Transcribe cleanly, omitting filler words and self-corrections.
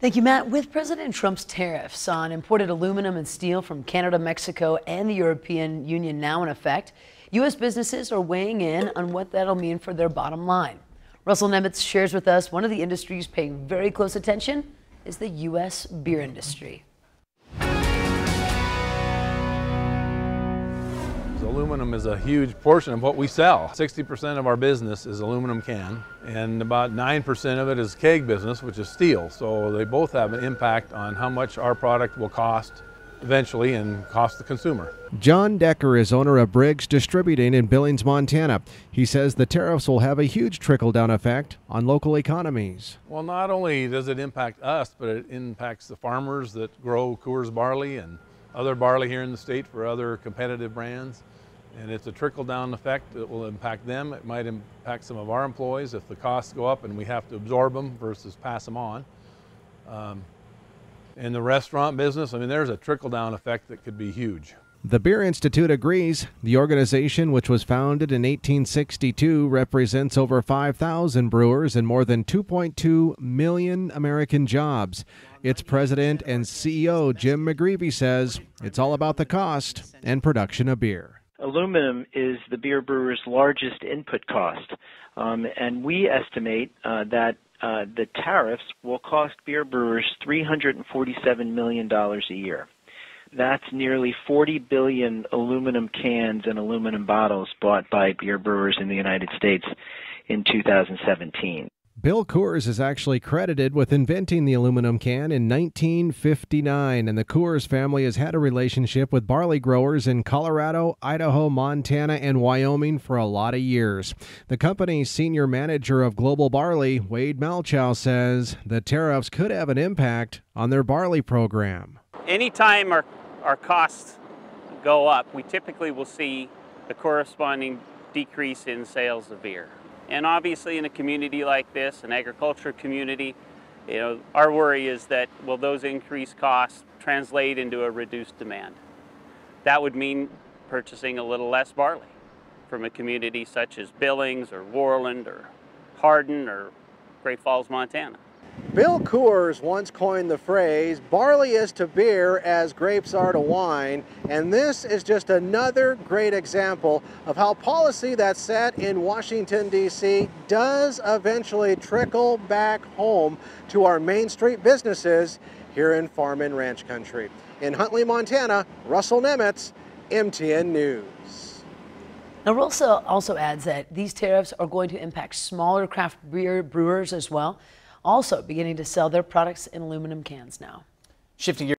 Thank you, Matt. With President Trump's tariffs on imported aluminum and steel from Canada, Mexico, and the European Union now in effect, U.S. businesses are weighing in on what that'll mean for their bottom line. Russell Nemitz shares with us one of the industries paying very close attention is the U.S. beer industry. Aluminum is a huge portion of what we sell. 60% of our business is aluminum can, and about 9% of it is keg business, which is steel. So they both have an impact on how much our product will cost eventually and cost the consumer. John Decker is owner of Briggs Distributing in Billings, Montana. He says the tariffs will have a huge trickle-down effect on local economies. Well, not only does it impact us, but it impacts the farmers that grow Coors barley and other barley here in the state for other competitive brands. And it's a trickle-down effect that will impact them. It might impact some of our employees if the costs go up and we have to absorb them versus pass them on. In the restaurant business, I mean, there's a trickle-down effect that could be huge. The Beer Institute agrees. The organization, which was founded in 1862, represents over 5,000 brewers and more than 2.2 million American jobs. Its president and CEO, Jim McGreevy, says it's all about the cost and production of beer. Aluminum is the beer brewer's largest input cost, and we estimate that the tariffs will cost beer brewers $347 million a year. That's nearly 40 billion aluminum cans and aluminum bottles bought by beer brewers in the United States in 2017. Bill Coors is actually credited with inventing the aluminum can in 1959, and the Coors family has had a relationship with barley growers in Colorado, Idaho, Montana, and Wyoming for a lot of years. The company's senior manager of global barley, Wade Malchow, says the tariffs could have an impact on their barley program. Anytime our costs go up, we typically will see a corresponding decrease in sales of beer. And obviously in a community like this, an agriculture community, our worry is that will those increased costs translate into a reduced demand? That would mean purchasing a little less barley from a community such as Billings or Worland or Hardin or Great Falls, Montana. Bill Coors once coined the phrase, "Barley is to beer as grapes are to wine," and this is just another great example of how policy that's set in Washington, D.C. does eventually trickle back home to our Main Street businesses here in farm and ranch country. In Huntley, Montana, Russell Nemitz, MTN News. Now, Russell also adds that these tariffs are going to impact smaller craft beer brewers as well, also beginning to sell their products in aluminum cans now. Shifting gears.